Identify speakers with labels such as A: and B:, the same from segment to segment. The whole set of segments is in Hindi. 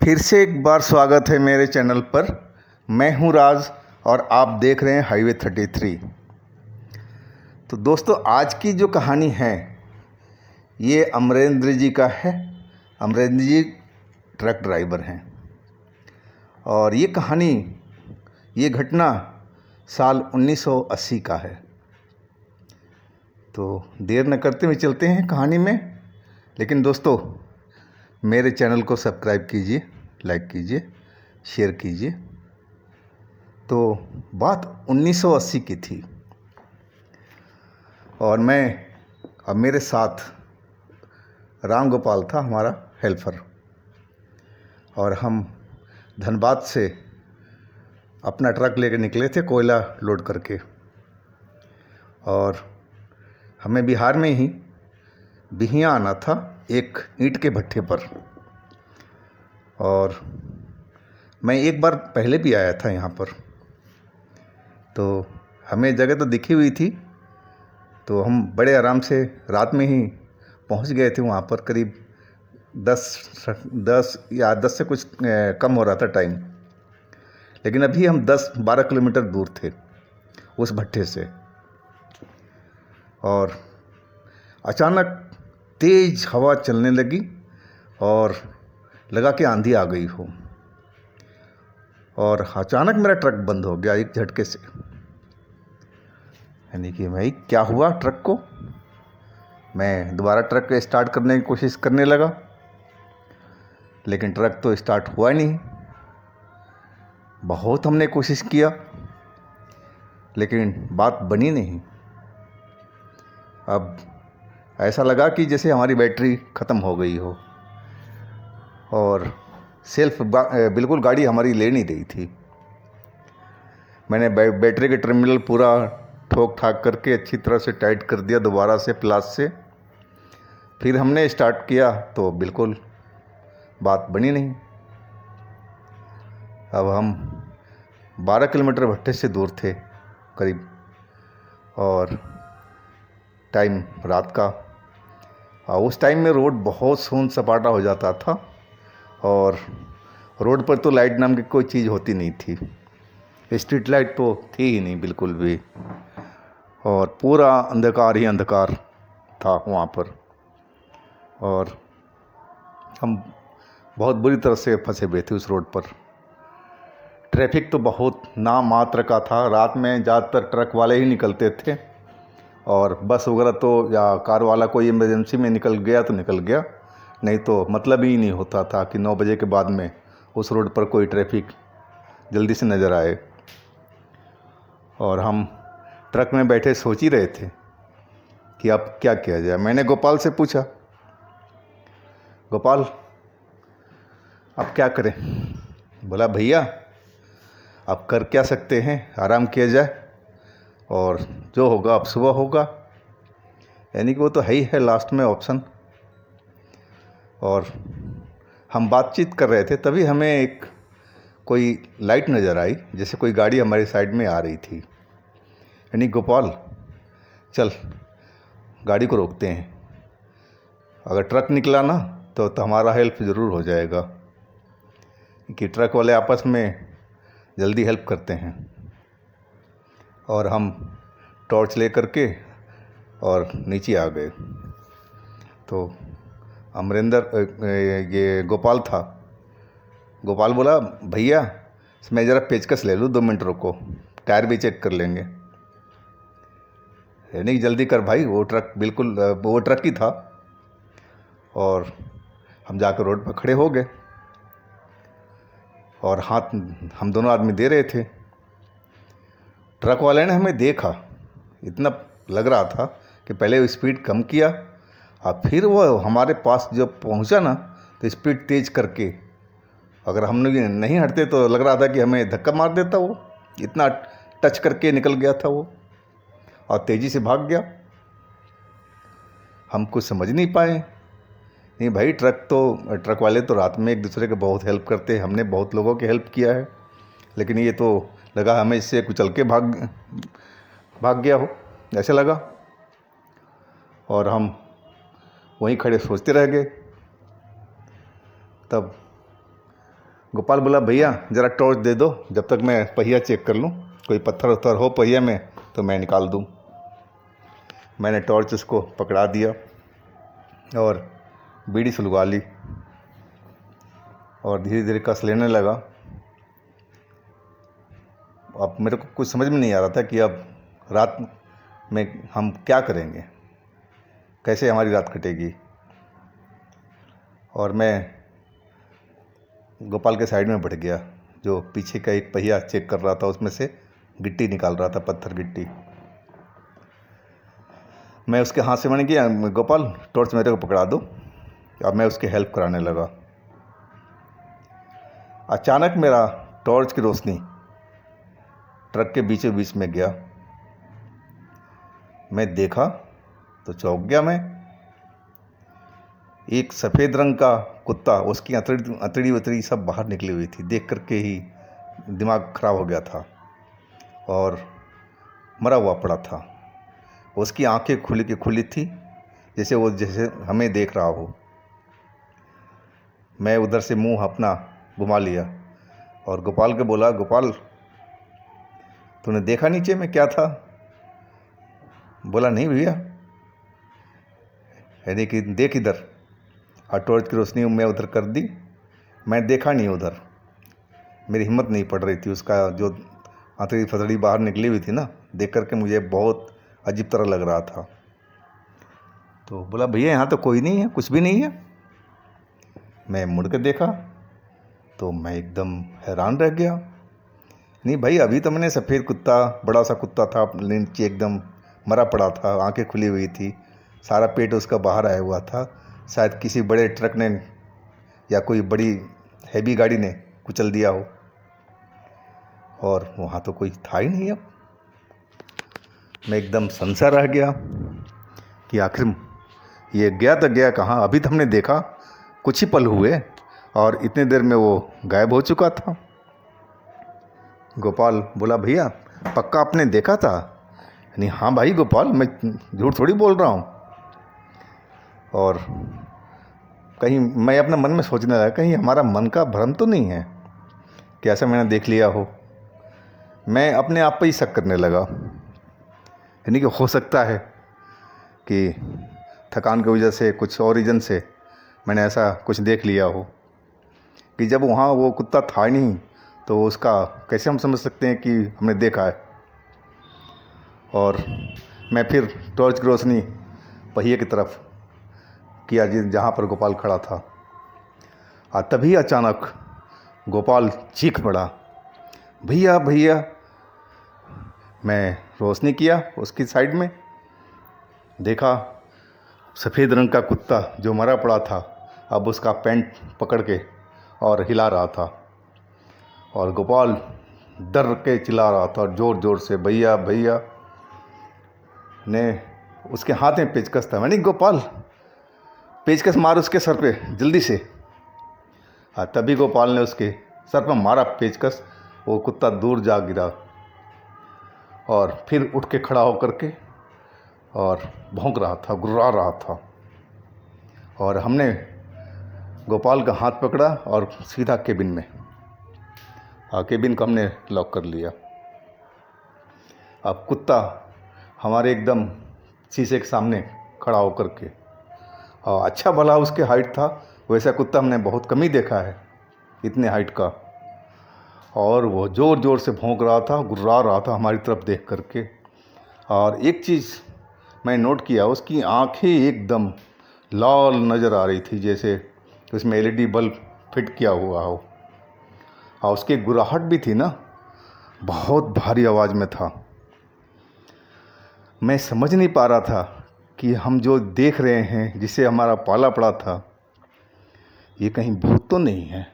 A: फिर से एक बार स्वागत है मेरे चैनल पर। मैं हूं राज और आप देख रहे हैं हाईवे 33। तो दोस्तों, आज की जो कहानी है ये अमरेंद्र जी का है। अमरेंद्र जी ट्रक ड्राइवर हैं और ये घटना साल 1980 का है। तो देर न करते हुए चलते हैं कहानी में। लेकिन दोस्तों, मेरे चैनल को सब्सक्राइब कीजिए, लाइक कीजिए, शेयर कीजिए। तो बात 1980 की थी और अब मेरे साथ राम गोपाल था हमारा हेल्पर, और हम धनबाद से अपना ट्रक लेकर निकले थे कोयला लोड करके। और हमें बिहार में ही बिहियाँ आना था एक ईंट के भट्ठे पर। और मैं एक बार पहले भी आया था यहाँ पर, तो हमें जगह तो दिखी हुई थी। तो हम बड़े आराम से रात में ही पहुँच गए थे वहाँ पर। करीब 10 से कुछ कम हो रहा था टाइम। लेकिन अभी हम 10-12 किलोमीटर दूर थे उस भट्ठे से। और अचानक तेज़ हवा चलने लगी और लगा कि आंधी आ गई हो। और अचानक मेरा ट्रक बंद हो गया एक झटके से। यानी कि भाई क्या हुआ ट्रक को। मैं दोबारा ट्रक स्टार्ट करने की कोशिश करने लगा, लेकिन ट्रक तो स्टार्ट हुआ नहीं। बहुत हमने कोशिश किया, लेकिन बात बनी नहीं। अब ऐसा लगा कि जैसे हमारी बैटरी ख़त्म हो गई हो और बिल्कुल गाड़ी हमारी ले नहीं रही थी। मैंने बैटरी के टर्मिनल पूरा ठोक ठाक करके अच्छी तरह से टाइट कर दिया दोबारा से प्लास से। फिर हमने स्टार्ट किया तो बिल्कुल बात बनी नहीं। अब हम 12 किलोमीटर भट्टे से दूर थे करीब, और टाइम रात का। उस टाइम में रोड बहुत सून सपाटा हो जाता था और रोड पर तो लाइट नाम की कोई चीज़ होती नहीं थी। स्ट्रीट लाइट तो थी ही नहीं बिल्कुल भी, और पूरा अंधकार ही अंधकार था वहाँ पर। और हम बहुत बुरी तरह से फंसे हुए थे उस रोड पर। ट्रैफिक तो बहुत नाम मात्र का था। रात में ज़्यादातर ट्रक वाले ही निकलते थे, और बस वगैरह तो या कार वाला कोई इमरजेंसी में निकल गया तो निकल गया, नहीं तो मतलब ही नहीं होता था कि 9 बजे के बाद में उस रोड पर कोई ट्रैफिक जल्दी से नज़र आए। और हम ट्रक में बैठे सोच ही रहे थे कि अब क्या किया जाए। मैंने गोपाल से पूछा, गोपाल अब क्या करें। बोला, भैया अब कर क्या सकते हैं, आराम किया जाए और जो होगा अब सुबह होगा। यानी कि वो तो है ही है लास्ट में ऑप्शन। और हम बातचीत कर रहे थे, तभी हमें कोई लाइट नज़र आई, जैसे कोई गाड़ी हमारी साइड में आ रही थी। यानी गोपाल चल गाड़ी को रोकते हैं, अगर ट्रक निकला ना तो हमारा हेल्प ज़रूर हो जाएगा, कि ट्रक वाले आपस में जल्दी हेल्प करते हैं। और हम टॉर्च ले करके और नीचे आ गए। तो ये गोपाल था। गोपाल बोला, भैया मैं ज़रा पेचकस ले लूँ, 2 मिनट रुको, टायर भी चेक कर लेंगे। यानी कि जल्दी कर भाई, वो ट्रक ही था। और हम जाकर रोड पर खड़े हो गए और हाथ हम दोनों आदमी दे रहे थे। ट्रक वाले ने हमें देखा, इतना लग रहा था कि पहले स्पीड कम किया और फिर वो हमारे पास जब पहुंचा ना तो स्पीड तेज़ करके, अगर हम नहीं हटते तो लग रहा था कि हमें धक्का मार देता। वो इतना टच करके निकल गया था वो, और तेज़ी से भाग गया। हम कुछ समझ नहीं पाए। नहीं भाई, ट्रक वाले तो रात में एक दूसरे के बहुत हेल्प करते हैं। हमने बहुत लोगों की हेल्प किया है, लेकिन ये तो लगा हमें इससे कुचल के भाग गया हो, ऐसे लगा। और हम वहीं खड़े सोचते रह गए। तब गोपाल बोला भैया ज़रा टॉर्च दे दो, जब तक मैं पहिया चेक कर लूँ, कोई पत्थर उत्थर हो पहिया में तो मैं निकाल दूँ। मैंने टॉर्च उसको पकड़ा दिया और बीड़ी सुलगा ली और धीरे धीरे कस लेने लगा। अब मेरे को कुछ समझ में नहीं आ रहा था कि अब रात में हम क्या करेंगे, कैसे हमारी रात कटेगी। और मैं गोपाल के साइड में बैठ गया, जो पीछे का एक पहिया चेक कर रहा था, उसमें से गिट्टी निकाल रहा था, पत्थर गिट्टी। मैं उसके हाथ से मैंने किया, गोपाल टॉर्च मेरे को पकड़ा दो। अब मैं उसकी हेल्प कराने लगा। अचानक मेरा टॉर्च की रोशनी ट्रक के बीचों बीच में गया। मैं देखा तो चौंक गया। मैं एक सफ़ेद रंग का कुत्ता, उसकी अतड़ी वतड़ी सब बाहर निकली हुई थी। देख करके ही दिमाग खराब हो गया था और मरा हुआ पड़ा था। उसकी आंखें खुली की खुली थी, जैसे हमें देख रहा हो। मैं उधर से मुंह अपना घुमा लिया और गोपाल के बोला, गोपाल तूने देखा नीचे में क्या था? बोला नहीं भैया। यानी कि देख इधर। और टॉर्च की रोशनी मैं उधर कर दी। मैं देखा नहीं उधर, मेरी हिम्मत नहीं पड़ रही थी। उसका जो आंतड़ी फतड़ी बाहर निकली हुई थी ना, देख करके मुझे बहुत अजीब तरह लग रहा था। तो बोला भैया यहाँ तो कोई नहीं है, कुछ भी नहीं है। मैं मुड़ के देखा तो मैं एकदम हैरान रह गया। नहीं भाई, अभी तो मैंने सफ़ेद कुत्ता, बड़ा सा कुत्ता था, नीचे एकदम मरा पड़ा था, आंखें खुली हुई थी, सारा पेट उसका बाहर आया हुआ था। शायद किसी बड़े ट्रक ने या कोई बड़ी हैवी गाड़ी ने कुचल दिया हो, और वहाँ तो कोई था ही नहीं। अब मैं एकदम सनसा रह गया कि आखिर ये गया तो गया कहाँ। अभी तो हमने देखा, कुछ ही पल हुए और इतने देर में वो गायब हो चुका था। गोपाल बोला भैया पक्का आपने देखा था? नहीं हाँ भाई गोपाल, मैं झूठ थोड़ी बोल रहा हूँ। और कहीं मैं अपने मन में सोचने लगा, कहीं हमारा मन का भ्रम तो नहीं है कि ऐसा मैंने देख लिया हो। मैं अपने आप पे ही शक करने लगा। यानी कि हो सकता है कि थकान की वजह से, कुछ और रीज़न से मैंने ऐसा कुछ देख लिया हो कि जब वहाँ वो कुत्ता था ही नहीं तो उसका कैसे हम समझ सकते हैं कि हमने देखा है। और मैं फिर टॉर्च की रोशनी पहिए की तरफ किया जहाँ पर गोपाल खड़ा था। तभी अचानक गोपाल चीख पड़ा, भैया भैया। मैं रोशनी किया उसकी साइड में, देखा सफ़ेद रंग का कुत्ता जो मरा पड़ा था, अब उसका पैंट पकड़ के और हिला रहा था, और गोपाल डर के चिल्ला रहा था ज़ोर ज़ोर से, भैया भैया। ने उसके हाथ में पेचकस था। मैंने गोपाल पेचकस मार उसके सर पे जल्दी से। तभी गोपाल ने उसके सर पर मारा पेचकस। वो कुत्ता दूर जा गिरा और फिर उठ के खड़ा होकर के और भौंक रहा था, गुर्रा रहा था। और हमने गोपाल का हाथ पकड़ा और सीधा केबिन में, केबिन को हमने लॉक कर लिया। अब कुत्ता हमारे एकदम शीशे के सामने खड़ा होकर के, अच्छा भला उसके हाइट था। वैसा कुत्ता हमने बहुत कम ही देखा है, इतने हाइट का। और वो ज़ोर ज़ोर से भौंक रहा था, गुर्रा रहा था हमारी तरफ देख करके। और एक चीज़ मैं नोट किया, उसकी आंखें एकदम लाल नज़र आ रही थी, जैसे उसमें एलईडी बल्ब फिट किया हुआ हो। और उसकी गुर्राहट भी थी ना, बहुत भारी आवाज़ में था। मैं समझ नहीं पा रहा था कि हम जो देख रहे हैं, जिसे हमारा पाला पड़ा था, ये कहीं भूत तो नहीं है।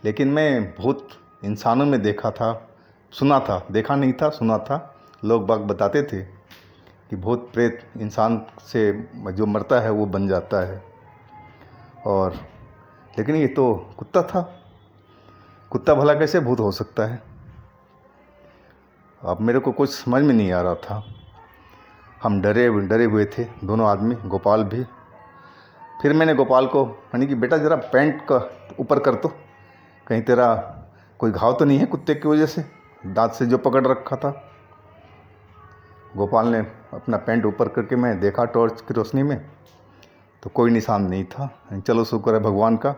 A: लेकिन मैं भूत इंसानों में देखा था, सुना था, देखा नहीं था, सुना था। लोग बाग बताते थे कि भूत प्रेत इंसान से जो मरता है वो बन जाता है। और लेकिन ये तो कुत्ता था, कुत्ता भला कैसे भूत हो सकता है? अब मेरे को कुछ समझ में नहीं आ रहा था। हम डरे हुए थे दोनों आदमी, गोपाल भी। फिर मैंने गोपाल को यानी कि बेटा ज़रा पैंट का ऊपर कर दो, कहीं तेरा कोई घाव तो नहीं है कुत्ते की वजह से, दांत से जो पकड़ रखा था। गोपाल ने अपना पैंट ऊपर करके मैं देखा टॉर्च की रोशनी में, तो कोई निशान नहीं था। चलो शुक्र है भगवान का,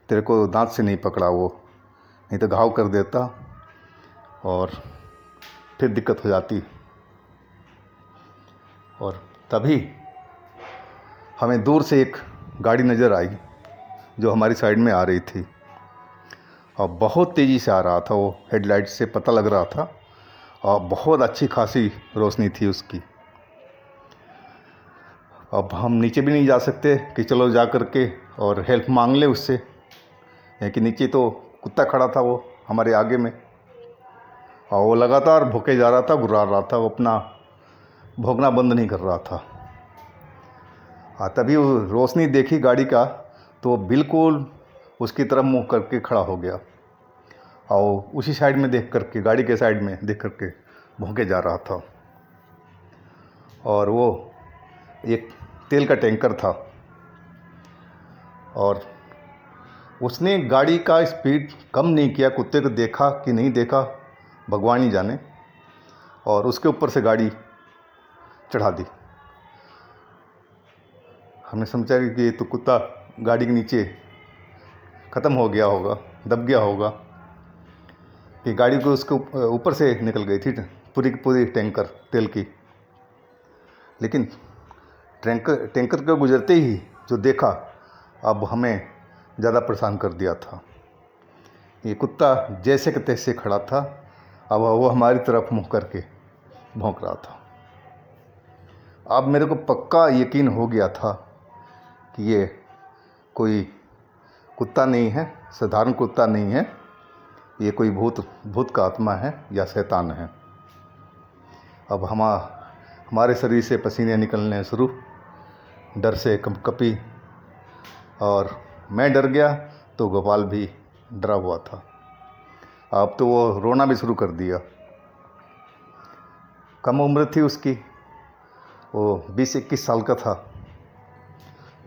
A: तेरे को दांत से नहीं पकड़ा वो, नहीं तो घाव कर देता और फिर दिक्कत हो जाती। और तभी हमें दूर से एक गाड़ी नज़र आई जो हमारी साइड में आ रही थी, और बहुत तेज़ी से आ रहा था वो, हेडलाइट से पता लग रहा था, और बहुत अच्छी खासी रोशनी थी उसकी। अब हम नीचे भी नहीं जा सकते कि चलो जा कर के और हेल्प मांग ले उससे, कि नीचे तो कुत्ता खड़ा था वो हमारे आगे में, और वो लगातार भौंके जा रहा था, गुर्रा रहा था, वो अपना भौंकना बंद नहीं कर रहा था। तभी वो रोशनी देखी गाड़ी का तो वो बिल्कुल उसकी तरफ मुंह करके खड़ा हो गया, और उसी साइड में देख करके, गाड़ी के साइड में देख करके भौंके जा रहा था। और वो एक तेल का टैंकर था, और उसने गाड़ी का स्पीड कम नहीं किया। कुत्ते को देखा कि नहीं देखा भगवान ही जाने, और उसके ऊपर से गाड़ी चढ़ा दी। हमने समझा कि ये तो कुत्ता गाड़ी के नीचे ख़त्म हो गया होगा, दब गया होगा, कि गाड़ी को उसके ऊपर से निकल गई थी पूरी की पूरी टैंकर तेल की। लेकिन टैंकर के गुजरते ही जो देखा, अब हमें ज़्यादा परेशान कर दिया था। ये कुत्ता जैसे कि तैसे खड़ा था, अब वो हमारी तरफ मुँह करके भौंक रहा था। अब मेरे को पक्का यकीन हो गया था कि ये कोई कुत्ता नहीं है, साधारण कुत्ता नहीं है, ये कोई भूत का आत्मा है या शैतान है। अब हमारे शरीर से पसीने निकलने शुरू, डर से कंपकपी, और मैं डर गया तो गोपाल भी डरा हुआ था। अब तो वो रोना भी शुरू कर दिया। कम उम्र थी उसकी, वो 20-21 साल का था।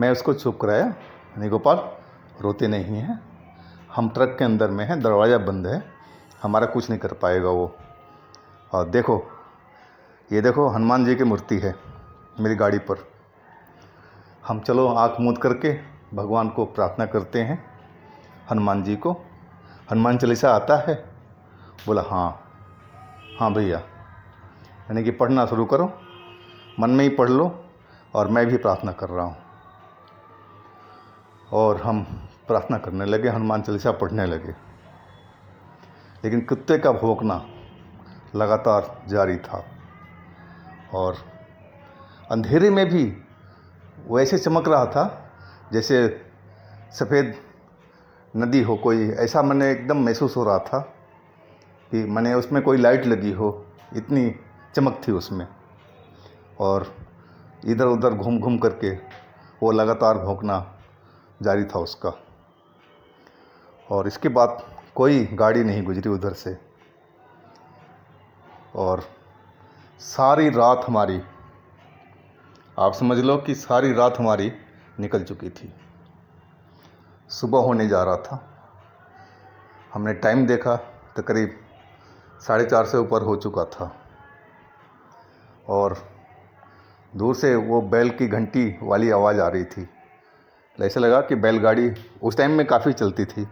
A: मैं उसको चुप कराया, नहीं गोपाल रोते नहीं हैं, हम ट्रक के अंदर में हैं, दरवाज़ा बंद है, हमारा कुछ नहीं कर पाएगा वो। और देखो, ये देखो हनुमान जी की मूर्ति है मेरी गाड़ी पर, हम चलो आँख मूंद करके भगवान को प्रार्थना करते हैं, हनुमान जी को। हनुमान चालीसा आता है? बोला हाँ भैया, यानी कि पढ़ना शुरू करो, मन में ही पढ़ लो, और मैं भी प्रार्थना कर रहा हूँ। और हम प्रार्थना करने लगे, हनुमान चालीसा पढ़ने लगे। लेकिन कुत्ते का भौंकना लगातार जारी था, और अंधेरे में भी वो ऐसे चमक रहा था जैसे सफ़ेद नदी हो कोई, ऐसा मैंने एकदम महसूस हो रहा था कि मैंने उसमें कोई लाइट लगी हो, इतनी चमक थी उसमें। और इधर उधर घूम घूम करके वो लगातार भौंकना जारी था उसका। और इसके बाद कोई गाड़ी नहीं गुजरी उधर से, और सारी रात हमारी, आप समझ लो कि सारी रात हमारी निकल चुकी थी। सुबह होने जा रहा था, हमने टाइम देखा तो करीब 4:30 से ऊपर हो चुका था, और दूर से वो बैल की घंटी वाली आवाज़ आ रही थी। ऐसा लगा कि बैलगाड़ी उस टाइम में काफ़ी चलती थी,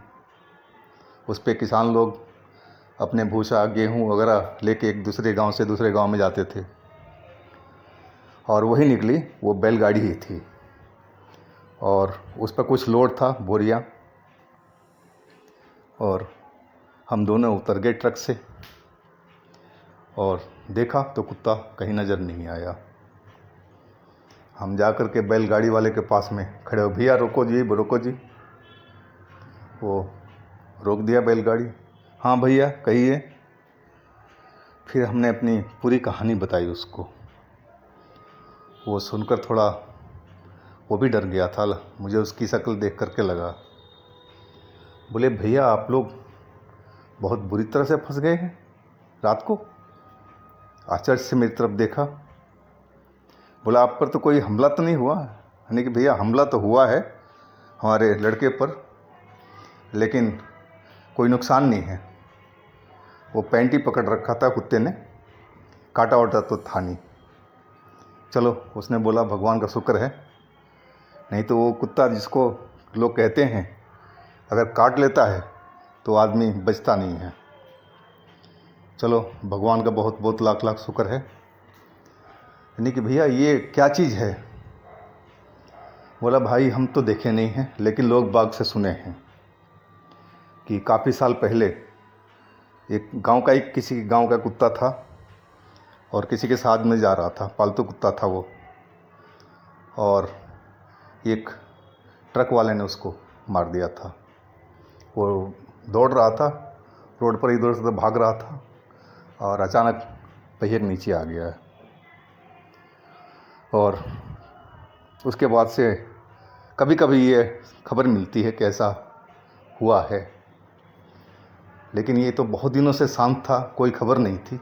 A: उस पे किसान लोग अपने भूसा गेहूँ वगैरह लेके एक दूसरे गांव से दूसरे गांव में जाते थे, और वही निकली वो बैलगाड़ी ही थी। और उस पर कुछ लोड था, बोरियां, और हम दोनों उतर गए ट्रक से, और देखा तो कुत्ता कहीं नज़र नहीं आया। हम जा कर के बैलगाड़ी वाले के पास में खड़े हो, भैया रोको जी, रोको जी। वो रोक दिया बैलगाड़ी। हाँ भैया कहिए। फिर हमने अपनी पूरी कहानी बताई उसको। वो सुनकर थोड़ा वो भी डर गया था, मुझे उसकी शक्ल देख करके लगा। बोले भैया आप लोग बहुत बुरी तरह से फंस गए हैं रात को। आश्चर्य से मेरी तरफ देखा। बोला आप पर तो कोई हमला तो नहीं हुआ? यानी कि भैया हमला तो हुआ है हमारे लड़के पर, लेकिन कोई नुकसान नहीं है। वो पैंट ही पकड़ रखा था कुत्ते ने, काटा वाटा तो था नहीं। चलो, उसने बोला भगवान का शुक्र है, नहीं तो वो कुत्ता जिसको लोग कहते हैं अगर काट लेता है तो आदमी बचता नहीं है। चलो, भगवान का बहुत बहुत लाख लाख शुक्र है। यानी कि भैया ये क्या चीज़ है? बोला भाई हम तो देखे नहीं हैं, लेकिन लोग बाग से सुने हैं कि काफ़ी साल पहले किसी गांव का कुत्ता था और किसी के साथ में जा रहा था, पालतू कुत्ता था वो, और एक ट्रक वाले ने उसको मार दिया था। वो दौड़ रहा था, रोड पर इधर से भाग रहा था और अचानक पहिए के नीचे आ गया है। और उसके बाद से कभी कभी ये खबर मिलती है कि ऐसा हुआ है, लेकिन ये तो बहुत दिनों से शांत था, कोई खबर नहीं थी।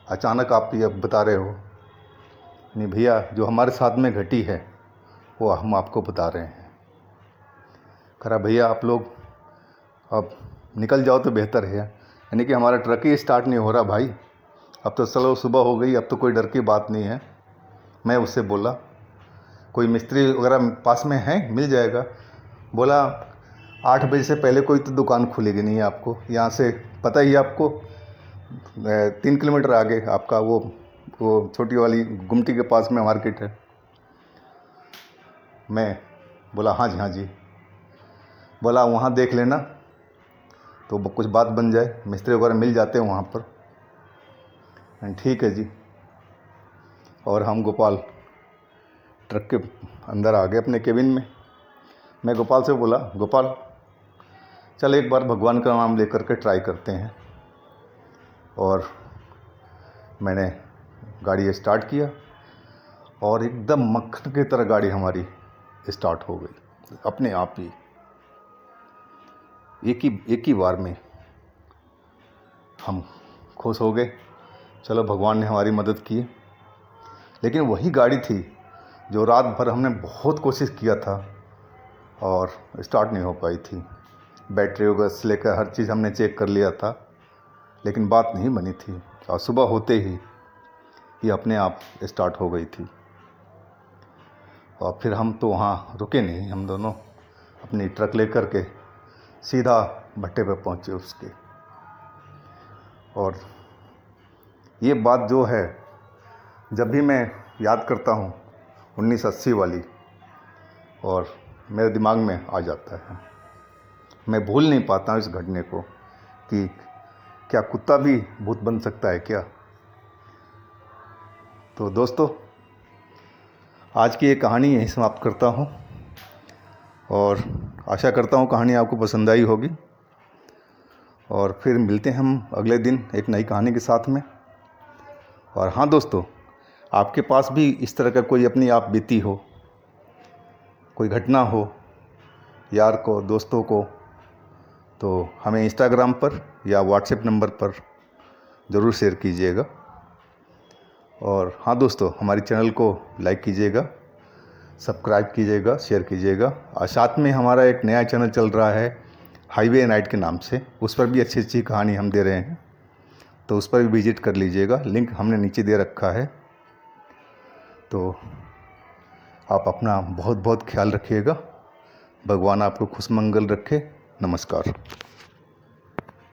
A: अचानक आप ये बता रहे हो। नहीं भैया, जो हमारे साथ में घटी है वो हम आपको बता रहे हैं। कहा भैया आप लोग अब निकल जाओ तो बेहतर है। यानी कि हमारा ट्रक ही स्टार्ट नहीं हो रहा भाई। अब तो चलो सुबह हो गई, अब तो कोई डर की बात नहीं है। मैं उससे बोला कोई मिस्त्री वगैरह पास में है, मिल जाएगा। बोला 8 बजे से पहले कोई तो दुकान खुलेगी नहीं आपको, यहाँ से पता ही आपको 3 किलोमीटर आगे आपका वो छोटी वाली गुमटी के पास में मार्केट है। मैं बोला हाँ जी। बोला वहाँ देख लेना तो कुछ बात बन जाए, मिस्त्री वगैरह मिल जाते हैं वहाँ पर। ठीक है जी। और हम गोपाल ट्रक के अंदर आ गए अपने केबिन में। मैं गोपाल से बोला गोपाल चल एक बार भगवान का नाम लेकर के ट्राई करते हैं। और मैंने गाड़ी स्टार्ट किया और एकदम मक्खन की तरह गाड़ी हमारी स्टार्ट हो गई अपने आप ही, एक ही बार में। हम खुश हो गए, चलो भगवान ने हमारी मदद की। लेकिन वही गाड़ी थी जो रात भर हमने बहुत कोशिश किया था और स्टार्ट नहीं हो पाई थी। बैटरी वगैरह से लेकर हर चीज़ हमने चेक कर लिया था, लेकिन बात नहीं बनी थी। और सुबह होते ही ये अपने आप स्टार्ट हो गई थी। और फिर हम तो वहाँ रुके नहीं, हम दोनों अपनी ट्रक लेकर के सीधा भट्टे पे पहुँचे उसके। और ये बात जो है जब भी मैं याद करता हूँ 1980 वाली, और मेरे दिमाग में आ जाता है। मैं भूल नहीं पाता हूँ इस घटने को कि क्या कुत्ता भी भूत बन सकता है क्या। तो दोस्तों, आज की ये कहानी यहीं समाप्त करता हूँ और आशा करता हूँ कहानी आपको पसंद आई होगी। और फिर मिलते हैं हम अगले दिन एक नई कहानी के साथ में। और हाँ दोस्तों, आपके पास भी इस तरह का कोई अपनी आप बीती हो, कोई घटना हो यार को, दोस्तों को, तो हमें इंस्टाग्राम पर या व्हाट्सएप नंबर पर ज़रूर शेयर कीजिएगा। और हाँ दोस्तों, हमारी चैनल को लाइक कीजिएगा, सब्सक्राइब कीजिएगा, शेयर कीजिएगा। और साथ में हमारा एक नया चैनल चल रहा है हाईवे नाइट के नाम से, उस पर भी अच्छी अच्छी कहानी हम दे रहे हैं, तो उस पर भी विजिट कर लीजिएगा। लिंक हमने नीचे दे रखा है। तो आप अपना बहुत बहुत ख्याल रखिएगा। भगवान आपको खुशमंगल रखे। नमस्कार।